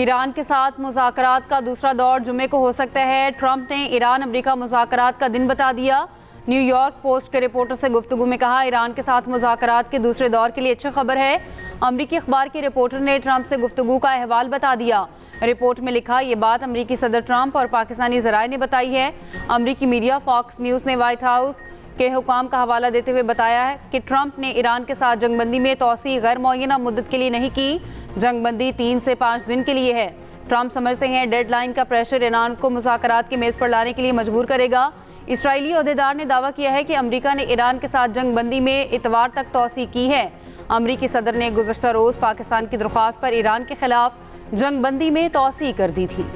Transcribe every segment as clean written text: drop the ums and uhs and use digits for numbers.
Iran के साथ मुज़ाकरात का दूसरा दौर जुमे को हो सकता है। ट्रंप ने ईरान अमेरिका मुज़ाकरात का दिन बता दिया। न्यूयॉर्क पोस्ट के रिपोर्टर से गुफ्तगू में कहा, ईरान के साथ मुज़ाकरात के दूसरे दौर के लिए अच्छी खबर है। अमरीकी अखबार के रिपोर्टर ने ट्रंप से गुफ्तगू का अहवाल बता दिया। रिपोर्ट में लिखा, ये बात अमरीकी सदर ट्रंप और पाकिस्तानी ज़राए ने बताई है। अमरीकी मीडिया फॉक्स न्यूज़ ने व्हाइट हाउस के हुकाम का हवाला देते हुए बताया है कि ट्रंप ने ईरान के साथ जंगबंदी में तोसी गैर मुअय्यना मुद्दत के लिए नहीं की। जंगबंदी 3 से 5 दिन के लिए है। ट्रंप समझते हैं डेडलाइन का प्रेशर ईरान को मुज़ाकरात की मेज़ पर लाने के लिए मजबूर करेगा। इस्राईली ओहदेदार ने दावा किया है कि अमरीका ने ईरान के साथ जंगबंदी में इतवार तक तोसी की है। अमरीकी सदर ने गुज़श्ता रोज़ पाकिस्तान की दरख्वास्त पर ईरान के खिलाफ जंगबंदी में तोसी कर दी थी।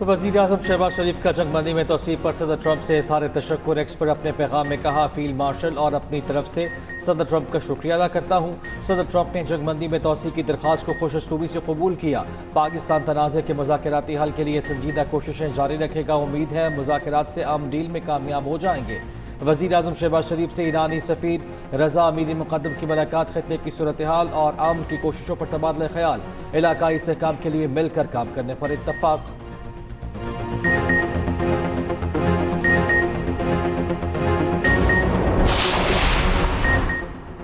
वज़ीर आज़म शहबाज शरीफ का जंगबंदी में तोसी पर सदर ट्रंप से इज़हार तशक्कुर। एक्स पर अपने पैगाम में कहा, फील्ड मार्शल और अपनी तरफ से सदर ट्रंप का शुक्रिया अदा करता हूँ। सदर ट्रंप ने जंगबंदी में तोसी की दरख्वास्त को खुशअस्लूबी से कबूल किया। पाकिस्तान तनाज़े के मुज़ाकराती हल के लिए संजीदा कोशिशें जारी रखेगा। उम्मीद है मुज़ाकरात से आम डील में कामयाब हो जाएंगे। वज़ीर आज़म शहबाज शरीफ से ईरानी सफ़ीर रज़ा अमीरी मुक़द्दम की मुलाकात, खित्ते की सूरत हाल और आम की कोशिशों पर तबादला ख्याल, इलाकाई इस्तेहकाम के लिए मिलकर काम करने पर इत्तफ़ाक़।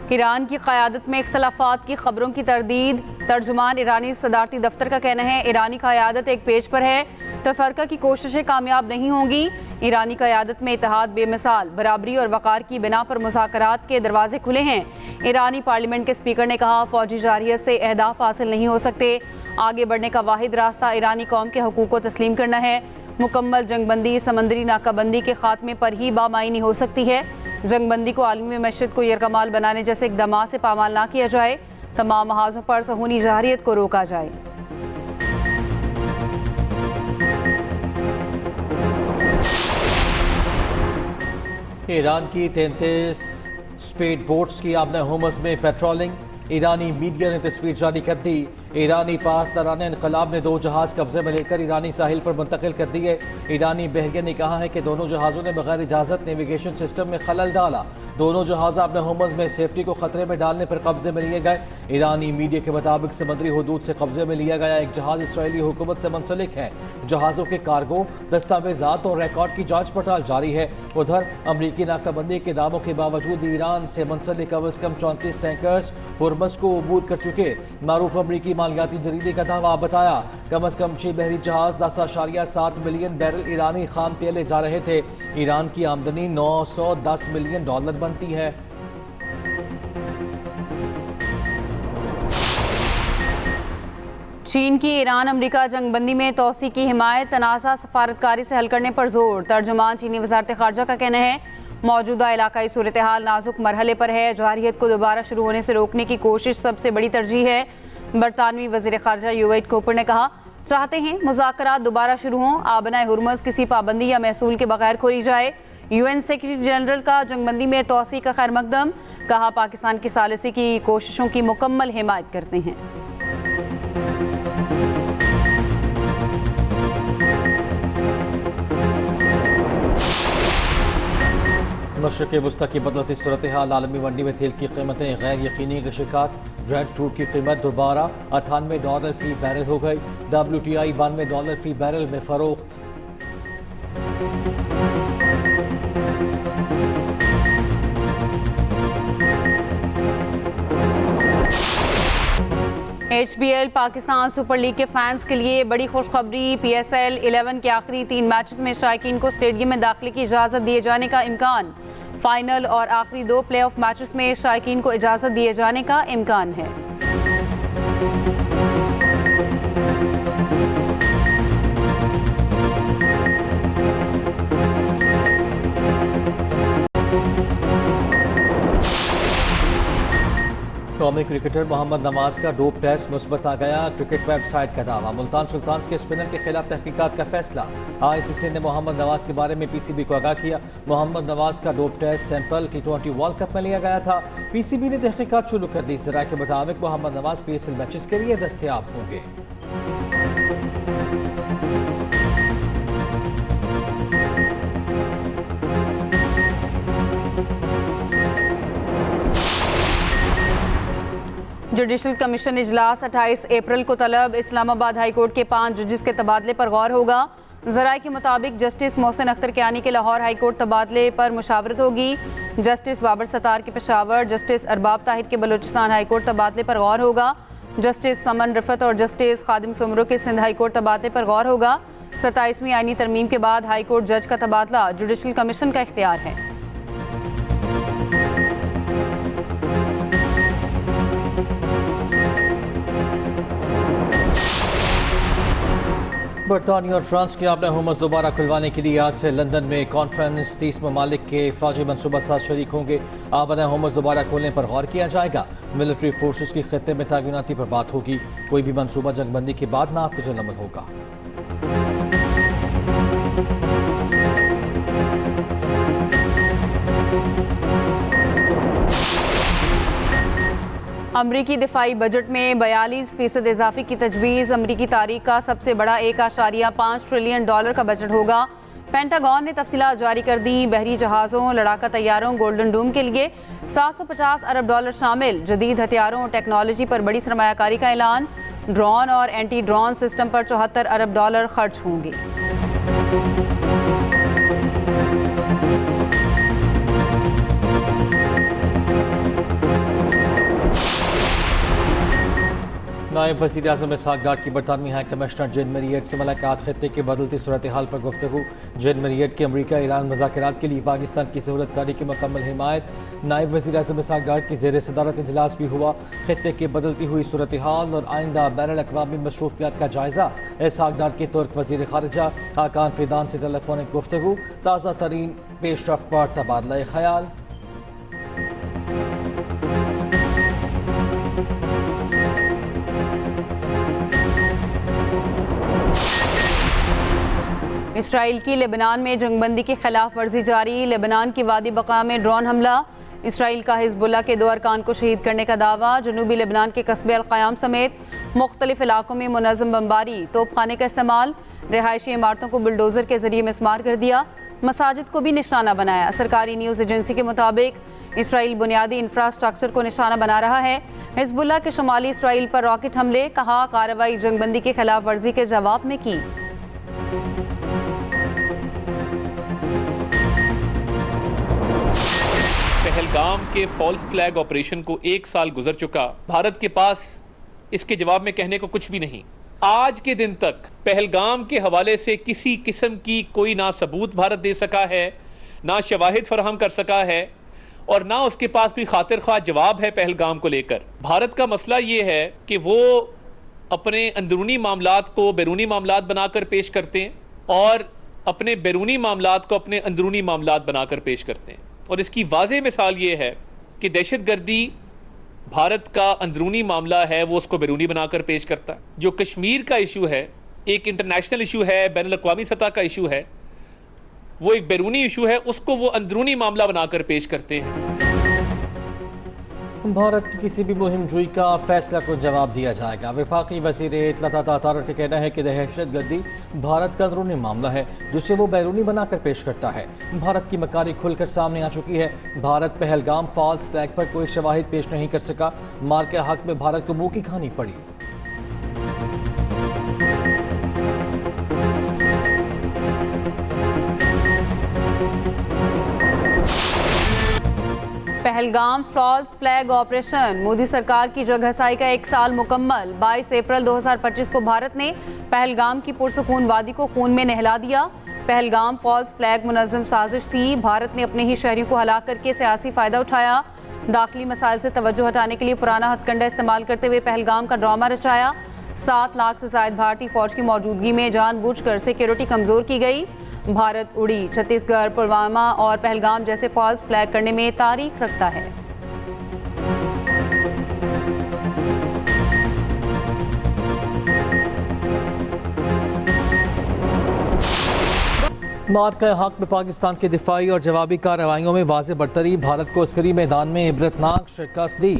ईरान की क़यादत में इख्तलाफात की खबरों की तरदीद। तर्जुमान ईरानी सदारती दफ्तर का कहना है, ईरानी क़यादत एक पेज पर है, तफरका की कोशिशें कामयाब नहीं होंगी। ईरानी क़यादत में इत्तेहाद बेमिसाल, बराबरी और वक़ार की बिना पर मुज़ाकरात के दरवाजे खुले हैं। ईरानी पार्लियामेंट के स्पीकर ने कहा, फ़ौजी जारियत से अहदाफ हासिल नहीं हो सकते। आगे बढ़ने का वाहिद रास्ता ईरानी कौम के हकूक़ को तस्लीम करना है। मुकम्मल जंगबंदी समंदरी नाकाबंदी के खात्मे पर ही बामायनी हो सकती है। जंगबंदी को आलमी मशरक़ को यरकमाल बनाने जैसे इक़दाम से पामाल ना किया जाए। तमाम महाजों पर सहूनी जारियत को रोका जाए। ईरान की 33 स्पीड बोट्स की आबना होमस में पेट्रोलिंग। ईरानी मीडिया ने तस्वीर जारी कर दी। ईरानी पासदारान इनकलाब ने 2 जहाज़ कब्जे में लेकर ईरानी साहिल पर मुंतकिल कर दिए। ईरानी बहरिया ने कहा है कि दोनों जहाज़ों ने बगैर इजाज़त नेविगेशन सिस्टम में खलल डाला। दोनों जहाज़ अपने होमस में सेफ्टी को खतरे में डालने पर कब्जे में लिए गए। ईरानी मीडिया के मुताबिक समुद्री हदूद से कब्जे में लिया गया एक जहाज़ इसराइली हुकूमत से मुंसलिक है। जहाज़ों के कार्गो, दस्तावेजात और रिकॉर्ड की जाँच पड़ताल जारी है। उधर अमरीकी नाकाबंदी के दावों के बावजूद ईरान से मुंसलिक कम अज़ कम 34 टैंकर्स हुर्मस को अबूर कर चुके। मारूफ अमरीकी मालियाती जरीदे का दावा बताया, कम अज कम 6 बहरी जहाज 10.7 मिलियन बैरल ईरानी खाम तेल ले जा रहे थे। ईरान की आमदनी $910 मिलियन बनती है। चीन की ईरान अमरीका जंगबंदी में तोसी की हिमायत, तनाज़ा सफारतकारी से हल करने पर जोर। तर्जुमान चीनी वज़ारत ख़ारजा का कहना है, मौजूदा इलाकाई सूरत हाल नाजुक मरहले पर है। जारियत को दोबारा शुरू होने से रोकने की कोशिश सबसे बड़ी तरजीह है। बरतानवी वज़ीर ख़ारजा यूएट कोपर ने कहा, चाहते हैं मुज़ाकरात दोबारा शुरू हों, आबनाए हुर्मुज़ किसी पाबंदी या महसूल के बगैर खोली जाए। UN सेक्रेटरी जनरल का जंगबंदी में तोसी का खैर मकदम। कहा, पाकिस्तान की सालिसी की कोशिशों की मुकम्मल हिमायत करते हैं। मशरक़ वुस्ता की बदलती सूरत हाल, आलमी मंडी में तेल की कीमतें गैर यकीनी का शिकार। ब्रेंट क्रूड की कीमत दोबारा $98 फी बैरल हो गई। WTI $92 फी बैरल में फरोख्त। HBL पाकिस्तान सुपर लीग के फैंस के लिए बड़ी खुशखबरी। PSL 11 के आखिरी 3 मैचेस में शायकीन को स्टेडियम में दाखिले की इजाज़त दिए जाने का इम्कान। फाइनल और आखिरी 2 प्लेऑफ मैचेस में शायकीन को इजाज़त दिए जाने का इम्कान है। कौमी क्रिकेटर मोहम्मद नवाज का डोप टेस्ट मुस्बत आ गया। क्रिकेट वेबसाइट का दावा। मुल्तान सुल्तान्स के स्पिनर के खिलाफ तहकीकात का फैसला। ICC ने मोहम्मद नवाज के बारे में PCB को आगाह किया। मोहम्मद नवाज का dope test sample T20 world cup में लिया गया था। PCB ने तहकीकात शुरू कर दी। जराये के मुताबिक मोहम्मद नवाज PSL मैचेस के लिए दस्तयाब होंगे। जुडिशल कमीशन इजलास 28 अप्रैल को तलब। इस्लामाबाद हाई कोर्ट के 5 जजेस के तबादले पर गौर होगा। ज़राए के मुताबिक जस्टिस मोहसिन अख्तर कियानी के लाहौर हाई कोर्ट तबादले पर मुशावरत होगी। जस्टिस बाबर सत्तार के पेशावर, जस्टिस अरबाब ताहिर के बलूचिस्तान हाई कोर्ट तबादले पर गौर होगा। जस्टिस समन रफत और जस्टिस खादिम सुमरो के सिंध हाई कोर्ट तबादले पर गौर होगा। 27वीं आईनी तरमीम के बाद हाई कोर्ट जज का तबादला जुडिशल कमीशन का इख्तियार है। बरतानिया और फ्रांस के अपने हुमस दोबारा खुलवाने के लिए आज से लंदन में कॉन्फ्रेंस 30 ममालिक के फौजी मनसूबा साथ शरीक होंगे। अपने हुमस दोबारा खोलने पर गौर किया जाएगा। मिलिट्री फोर्सेस की खत्ते में तैनाती पर बात होगी। कोई भी मनसूबा जंगबंदी के बाद नाफिजुल अमल होगा। अमरीकी दिफाई बजट में 42% इजाफे की तजवीज़। अमरीकी तारीख का सबसे बड़ा $1.5 ट्रिलियन का बजट होगा। पेंटागन ने तफसीलात जारी कर दी। बहरी जहाज़ों, लड़ाका तैयारों, गोल्डन डूम के लिए $750 अरब शामिल। जदीद हथियारों और टेक्नोलॉजी पर बड़ी सरमायाकारी का ऐलान। ड्रोन और एंटी ड्रोन सिस्टम पर $74 अरब खर्च होंगे। नायब वज़ीर आज़म इसहाक डार की बरतानवी हाई कमिश्नर जेन मेरियट से मुलाकात। खत्ते की बदलती सूरत हाल पर गुफ्तगू। जेन मेरियट की अमरीका ईरान मुज़ाकरात के लिए पाकिस्तान की सहूलतकारी की मुकम्मल हिमायत। नायब वज़ीर आज़म इसहाक डार की ज़ेर सदारत इजलास भी हुआ। खत्ते की बदलती हुई सूरत हाल और आइंदा बैनुल अक़वामी मशरूफियात का जायज़ा। इसहाक डार की तुर्क वज़ीर ख़ारिजा हाकान फ़िदान से टेलीफोनिक गुफ्तगू। ताज़ा तरीन पेशरफ्त पर तबादला ख्याल। इसराइल की लेबनान में जंगबंदी की खिलाफ वर्जी जारी। लेबनान की वादी बका में ड्रोन हमला। इसराइल का हिजबुल्लाह के 2 अरकान को शहीद करने का दावा। जनूबी लेबनान के कस्बे अल-क़याम समेत मुख्तलिफ इलाकों में मुनज़्ज़म बमबारी, तोपखाने का इस्तेमाल। रिहायशी इमारतों को बुलडोज़र के जरिए मिसमार कर दिया। मसाजिद को भी निशाना बनाया। सरकारी न्यूज़ एजेंसी के मुताबिक इसराइल बुनियादी इंफ्रास्ट्रक्चर को निशाना बना रहा है। हिजबुल्लाह के शुमाली इसराइल पर रॉकेट हमले। कहा कार्रवाई जंगबंदी की खिलाफ वर्जी के जवाब में की। पहलगाम के फॉल्स फ्लैग ऑपरेशन को 1 साल गुजर चुका। भारत के पास इसके जवाब में कहने को कुछ भी नहीं। आज के दिन तक पहलगाम के हवाले से किसी किस्म की कोई ना सबूत भारत दे सका है, ना शवाहिद फराहम कर सका है और ना उसके पास कोई खातिर ख्वाह जवाब है पहलगाम को लेकर। भारत का मसला ये है कि वो अपने अंदरूनी मामलात को बैरूनी मामलात बनाकर पेश करते हैं और अपने बैरूनी मामलात को अपने अंदरूनी मामलात बनाकर पेश करते हैं। और इसकी वाज़ेह मिसाल ये है कि दहशतगर्दी भारत का अंदरूनी मामला है, वो उसको बैरूनी बनाकर पेश करता है। जो कश्मीर का इशू है, एक इंटरनेशनल इशू है, बैनुल अक़वामी सतह का इशू है, वो एक बैरूनी इशू है, उसको वो अंदरूनी मामला बनाकर पेश करते हैं। भारत की किसी भी मुहिम जुई का फैसला को जवाब दिया जाएगा। वफाकी वज़ीर इत्तलात अतारत का कहना है कि दहशतगर्दी भारत का अंदरूनी मामला है जिसे वो बैरूनी बनाकर पेश करता है। भारत की मकारी खुलकर सामने आ चुकी है। भारत पहलगाम फॉल्स फ्लैग पर कोई शवाहिद पेश नहीं कर सका। मार के हक में भारत को मुंह की खानी पड़ी। Pahalgam false flag operation. Modi सरकार की जगहसाई का 1 साल मुकम्मल। 22 अप्रैल 2025 को भारत ने पहलगाम की पुरसुकून वादी को खून में नहला दिया। पहलगाम फॉल्स फ्लैग मुनज़्ज़म साजिश थी। भारत ने अपने ही शहरियों को हलाक करके सियासी फ़ायदा उठाया। दाखिली मसाइल से तवज्जो हटाने के लिए पुराना हथकंडा इस्तेमाल करते हुए पहलगाम का ड्रामा रचाया। 7 लाख से ज़ायद भारतीय फ़ौज की मौजूदगी में जानबूझकर सिक्योरिटी कमज़ोर की गई। भारत उड़ी, छत्तीसगढ़, पुलवामा और पहलगाम जैसे फॉल्स फ्लैग करने में तारीख रखता है। मार्का हक में पाकिस्तान की दिफाई और जवाबी कार्रवाइयों में वाज़ेह बढ़तरी, भारत को अस्करी मैदान में इबरतनाक शिकस्त दी।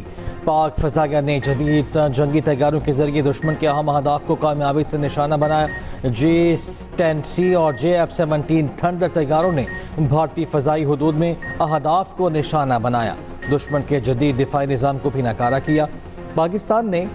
पाक फजागर ने जदीद जंगी तैयारों के जरिए दुश्मन के अहम अहदाफ को कामयाबी से निशाना बनाया। J-10C और JF-17 थंडर तैयारों ने भारतीय फ़ज़ाई हदूद में अहदाफ को निशाना बनाया। दुश्मन के जदीद दिफाई निज़ाम को भी नाकारा किया। पाकिस्तान ने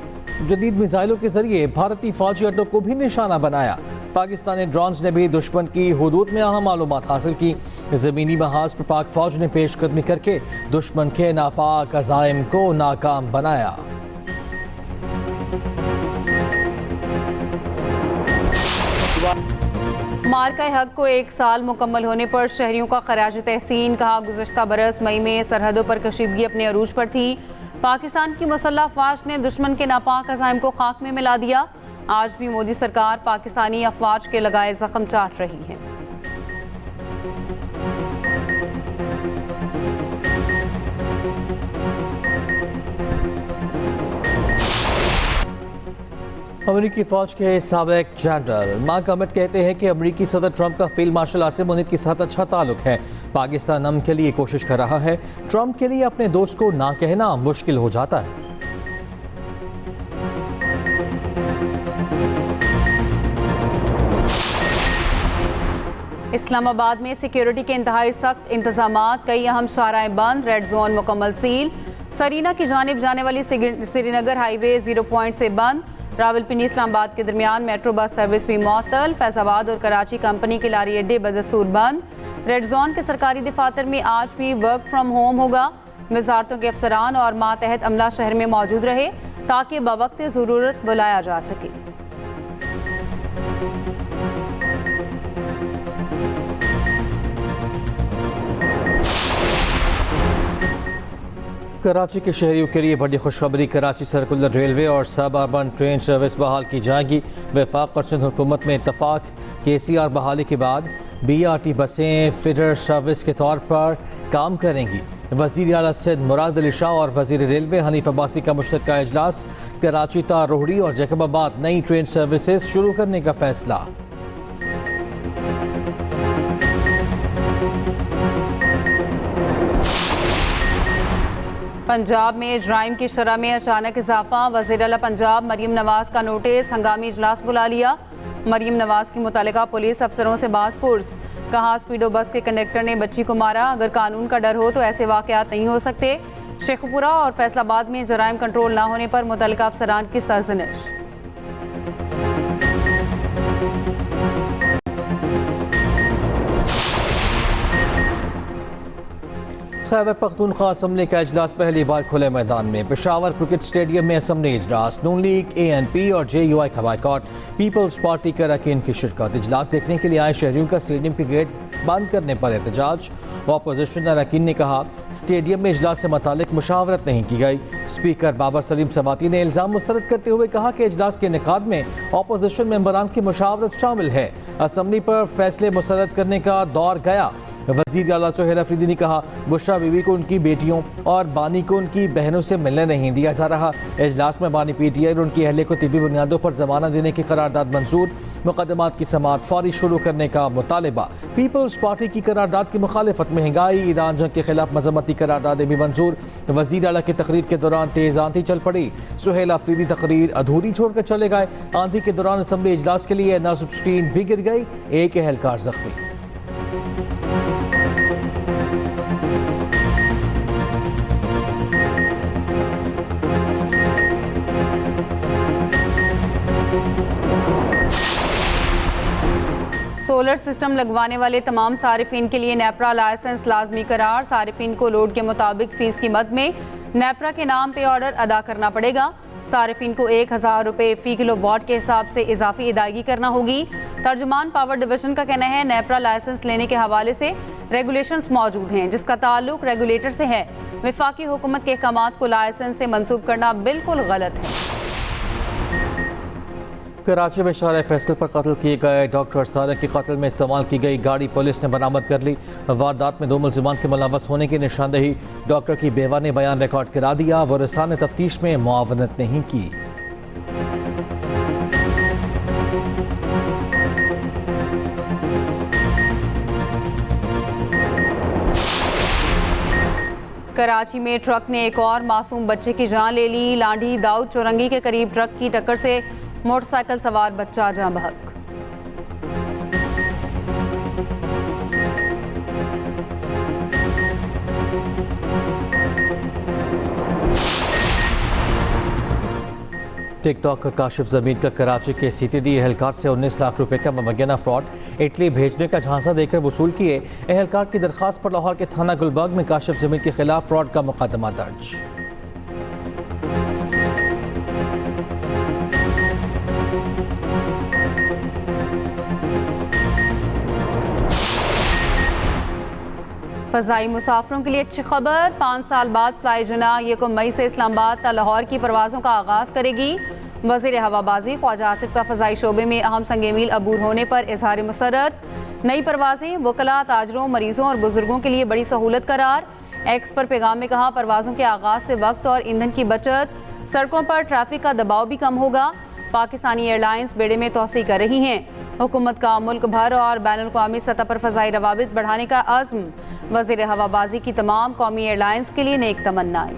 जदीद मिसाइलों के जरिए भारतीय फौजी अड्डों को भी निशाना बनाया। पाकिस्तानी ड्रोन्स ने भी दुश्मन की हुदूद में अहम मालूमात हासिल की। ज़मीनी महाज पर पाक फौज ने पेशकदमी करके दुश्मन के नापाक अज़ाइम को नाकाम बनाया। मार्का हक को 1 साल मुकम्मल होने पर शहरियों का खराज तहसीन। कहा, गुज़श्ता बरस मई में सरहदों पर कशीदगी अपने अरूज पर थी। पाकिस्तान की मुसल्लह अफवाज ने दुश्मन के नापाक अज़ाइम को खाक में मिला दिया। आज भी मोदी सरकार पाकिस्तानी अफवाज के लगाए जख्म चाट रही है। अमरीकी फौज के साबिक जनरल मार्क अमिट कहते हैं कि अमरीकी सदर ट्रंप का फील्ड मार्शल आसिम मुनीर के साथ अच्छा ताल्लुक है। पाकिस्तान अमन के लिए कोशिश कर रहा है। ट्रंप के लिए अपने दोस्त को ना कहना मुश्किल हो जाता है। इस्लामाबाद में सिक्योरिटी के इंतहाई सख्त इंतजामात, कई अहम शाराएं बंद, रेड जोन मुकम्मल सील। सरीना की जानिब जाने वाली श्रीनगर हाईवे 0 पॉइंट से बंद। रावलपिंडी इस्लामाबाद के दरमियान मेट्रो बस सर्विस भी मअतल। फैजाबाद और कराची कंपनी के लारी अड्डे बदस्तूर बंद। रेड जोन के सरकारी दफातर में आज भी वर्क फ्राम होम होगा। वजारतों के अफसरान और मातहत अमला शहर में मौजूद रहे ताकि बवक्त ज़रूरत बुलाया जा सके। कराची के शहरियों के लिए बड़ी खुशखबरी, कराची सर्कुलर रेलवे और सब अर्बन ट्रेन सर्विस बहाल की जाएगी। वफाक और सिंध हुकूमत में इत्तफाक। KCR बहाली के बाद BRT बसें फीडर सर्विस के तौर पर काम करेंगी। वज़ीर आला सिंध मुराद अली शाह और वज़ीर रेलवे हनीफ अब्बासी का मुश्तरका इजलास। कराची ता रोहड़ी और जैकबाबाद नई ट्रेन सर्विसेज शुरू करने का फैसला। पंजाब में जराइम की शरह में अचानक इजाफा, वज़ीर आला पंजाब मरीम नवाज का नोटिस, हंगामी इजलास बुला लिया। मरीम नवाज की मुतालिका पुलिस अफसरों से बासपुर्स। कहा, स्पीडो बस के कंडक्टर ने बच्ची को मारा, अगर कानून का डर हो तो ऐसे वाक़यात नहीं हो सकते। शेखपुरा और फैसलाबाद में जराइम कंट्रोल ना होने पर मुतल्लिका अफसरान की सरजनिश। खैबर पख्तूनख्वा असम्बली का इजलास पहली बार खुले मैदान में। पेशावर क्रिकेट स्टेडियम में असम्बली इजलास। नून लीग, ANP और JUI का बाइकॉट। पीपल्स पार्टी के अरकान की शिरकत। इजलास देखने के लिए आए शहरियों का स्टेडियम के गेट बंद करने पर एहतजाज। अपोजिशन अरकान ने कहा, स्टेडियम में इजलास से मुतालिक मुशावरत नहीं की गई। स्पीकर बाबर सलीम समाती ने इल्ज़ाम मुस्तरद करते हुए कहा कि इजलास के इनेकाद में अपोजिशन मेंबरान की मुशावरत शामिल है। असम्बली पर फैसले मुस्तरद करने का दौर गया। वज़ीर आला सुहेल अफरीदी ने कहा, बुशरा बीवी को उनकी बेटियों और बानी को उनकी बहनों से मिलने नहीं दिया जा रहा। इजलास में बानी PTI और उनकी अहले को तिबी बुनियादों पर जमाना देने की करारदाद मंजूर। मुकदमात की समाअत फौरी शुरू करने का मुतालिबा। पीपल्स पार्टी की करारदाद की मुखालिफत। महंगाई, ईरान जंग के खिलाफ मजम्मती करारदादें भी मंजूर। वज़ीर आला की तकरीर के दौरान तेज आंधी चल पड़ी। सुहेल अफरीदी तकरीर अधूरी छोड़कर चले गए। आंधी के दौरान असम्बली इजलास के लिए नासिब स्क्रीन भी गिर गई, एक एहलकार जख्मी। सोलर सिस्टम लगवाने वाले तमाम सारिफिन के लिए नेपरा लाइसेंस लाजमी करार। सारिफिन को लोड के मुताबिक फीस की मद में नेपरा के नाम पे ऑर्डर अदा करना पड़ेगा। सारिफिन को 1000 रुपये फ़ी किलोवाट के हिसाब से इजाफी अदायगी करना होगी। तर्जुमान पावर डिवीजन का कहना है, नेपरा लाइसेंस लेने के हवाले से रेगुलेशंस मौजूद हैं जिसका ताल्लुक रेगुलेटर से है। वफाकी हुकूमत के अहकामात को लाइसेंस से मंसूब करना बिल्कुल गलत है। कराची में शार फैसल पर कत्ल किए गए डॉक्टर सारंग के कत्ल में इस्तेमाल की गई गाड़ी पुलिस ने बरामद कर ली। वारदात में 2 मुल्जिमान के मुलव्वस होने की निशानदेही। डॉक्टर की बेवा ने बयान रिकॉर्ड करा दिया। वरिसा ने तफ्तीश में मुआवनत नहीं की। कराची में ट्रक ने एक और मासूम बच्चे की जान ले ली। लांडी दाऊद चौरंगी के करीब ट्रक की टक्कर से मोटरसाइकिल सवार बच्चा जाँ बहक। टिकटॉकर काशिफ जमीन का कराची के सीटीडी एहलकार से 19 लाख रुपए का मुबैना फ्रॉड इटली भेजने का झांसा देकर वसूल किए। एहलकार की दरखास्त पर लाहौर के थाना गुलबर्ग में काशिफ जमीन के खिलाफ फ्रॉड का मुकदमा दर्ज। फ़ज़ाई मुसाफिरों के लिए अच्छी खबर। 5 साल बाद फ्लाई जना 1 मई से इस्लामाबाद ता लाहौर की परवाज़ों का आगाज़ करेगी। वज़ीर हवाबाजी ख्वाजा आसिफ का फ़ज़ाई शोबे में अहम संग-ए-मील अबूर होने पर इज़हार मसरत। नई परवाज़ें वकला, ताजरों, मरीज़ों और बुजुर्गों के लिए बड़ी सहूलत करार। एक्स पर पैगाम में कहा, परवाज़ों के आगाज़ से वक्त और ईंधन की बचत, सड़कों पर ट्रैफिक का दबाव भी कम होगा। पाकिस्तानी एयरलाइंस बेड़े में तोसी कर रही हैं। हुकूमत का मुल्क भर और बैनुल-अक़वामी सतह पर फ़ज़ाई रवाबित बढ़ाने का अज़्म। वज़ीर हवाबाजी की तमाम कौमी एयरलाइंस के लिए नेक तमन्नाएं।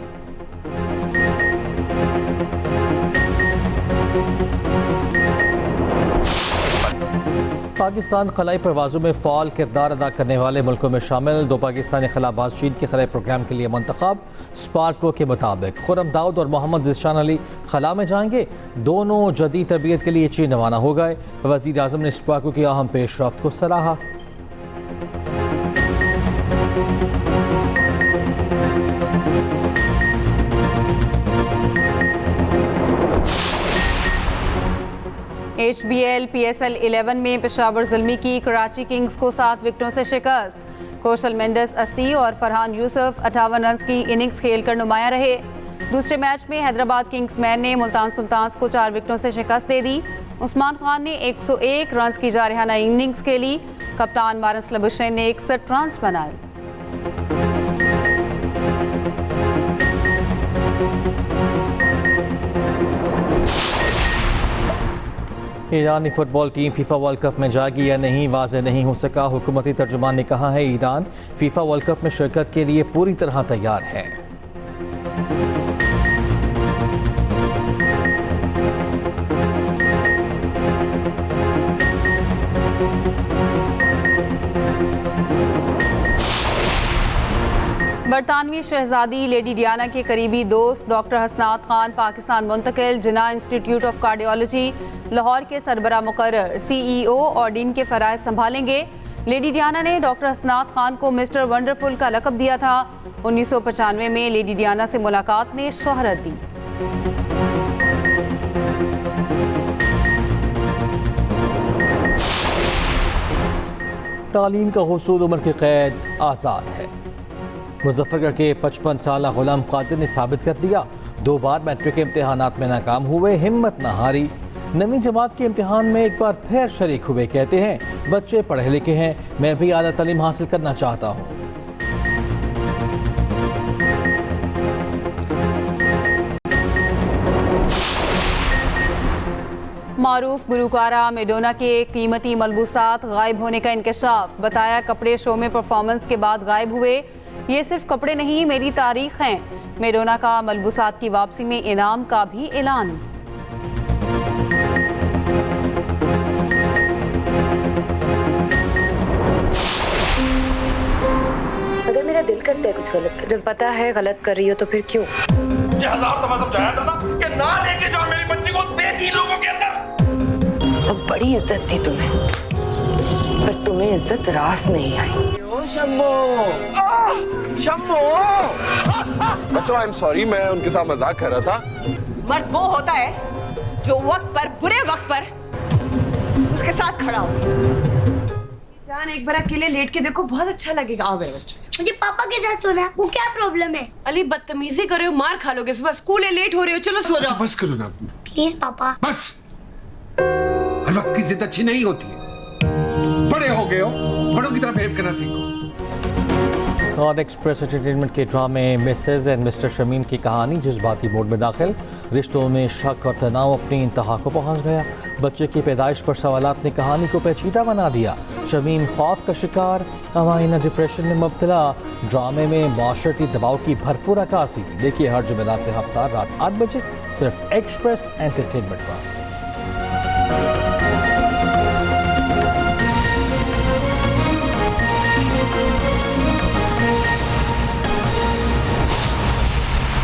पाकिस्तान खलाई परवाज़ों में फ़ाल किरदार अदा करने वाले मुल्कों में शामिल 2 पाकिस्तानी खलाबाज चीन के खलाई प्रोग्राम के लिए मंतखब। स्पार्को के मुताबिक खुर्रम दाऊद और मोहम्मद ज़िशान अली खला में जाएंगे। दोनों जदीद तरबियत के लिए चीन रवाना हो गए। वज़ीर आज़म ने स्पार्को की अहम पेशरफ्त को सराहा। HBL PSL 11 में पेशावर ज़ुल्मी की कराची किंग्स को 7 विकेटों से शिकस्त। कौशल मेंडिस 80 और फरहान यूसुफ 58 रन की इनिंग्स खेलकर नुमाया रहे। दूसरे मैच में हैदराबाद किंग्समैन ने मुल्तान सुल्तान्स को 4 विकेटों से शिकस्त दे दी। उस्मान खान ने 101 रन की जारहाना इनिंग्स खेली। कप्तान मारस लबुशैन ने 61 रन बनाए। ईरानी football team FIFA world cup में जाएगी या नहीं वाज़ेह नहीं हो सका। हुकूमती तर्जुमान ने कहा है ईरान फीफा वर्ल्ड कप में शिरकत के लिए पूरी तरह तैयार है। बरतानवी शहजादी लेडी डियाना के करीबी दोस्त डॉक्टर हसनात खान पाकिस्तान मुंतकिल। जिन्ना इंस्टीट्यूट ऑफ कार्डियोलॉजी लाहौर के सरबरा मुकर्रर CEO और डीन के फ़राइज़ संभालेंगे। लेडी डियाना ने डॉक्टर हसनात खान को मिस्टर वंडरफुल का लक़ब दिया था। 1995 में लेडी डियाना से मुलाकात ने शोहरत दी। तालीम का हुसूल उम्र की कैद आज़ाद है। मुजफ्फरगढ़ के 55 साला गुलाम कादिर ने साबित कर दिया 2 बार मैट्रिक के इम्तिहानात में नाकाम हुए, हिम्मत न हारी। 9वीं जमात के इम्तिहान में एक बार फिर शरीक हुए। कहते हैं बच्चे पढ़े लिखे हैं, मैं भी आला तालीम हासिल करना चाहता हूँ। मारूफ गुलकारा मेडोना के कीमती मलबूसात गायब होने का इंकशाफ। बताया कपड़े शो में परफॉर्मेंस के बाद गायब हुए। ये सिर्फ कपड़े नहीं, मेरी तारीख हैं। मेडोना का मलबूसात की वापसी में इनाम का भी ऐलान। अगर मेरा दिल करता है कुछ गलत कर, जब पता है गलत कर रही हो तो फिर क्यों? 1000 दफा समझाया था ना कि ना लेके जाओ मेरी बच्ची को बेटी लोगों के अंदर। अब बड़ी इज्जत थी तुम्हें, पर तुम्हें इज्जत रास नहीं आई। शम्मो बच्चों, आई एम सॉरी, मैं उनके साथ मजाक कर रहा था। मर्द वो होता है जो वक्त पर, बुरे वक्त पर उसके साथ खड़ा हो। जान एक बार अकेले लेट के देखो, बहुत अच्छा लगेगा। आओ मेरे बच्चे। मुझे पापा के साथ सोना है। वो क्या प्रॉब्लम है? अली बदतमीजी कर रहे हो, मार खा लोगे। सुबह स्कूल है, लेट हो रहे हो, चलो सो जाओ। बस करो ना प्लीज पापा। बस। हर वक्त की जिद अच्छी नहीं होती है। बड़े हो गए हो, बड़ों की तरह बिहेव करना सीखो। और एक्सप्रेस एंटरटेनमेंट के ड्रामे मिसेज एंड मिस्टर शमीम की कहानी जज्बाती मोड में दाखिल, रिश्तों में शक और तनाव अपनी इंतहा को पहुंच गया। बच्चे की पैदाइश पर सवालात ने कहानी को पेचीदा बना दिया। शमीम खौफ का शिकार, अमाइना डिप्रेशन में मुब्तला। ड्रामे में माशरती दबाव की भरपूर अक्कासी। देखिए हर जुमेरात से हफ्ता रात 8 बजे सिर्फ एक्सप्रेस एंटरटेनमेंट पर।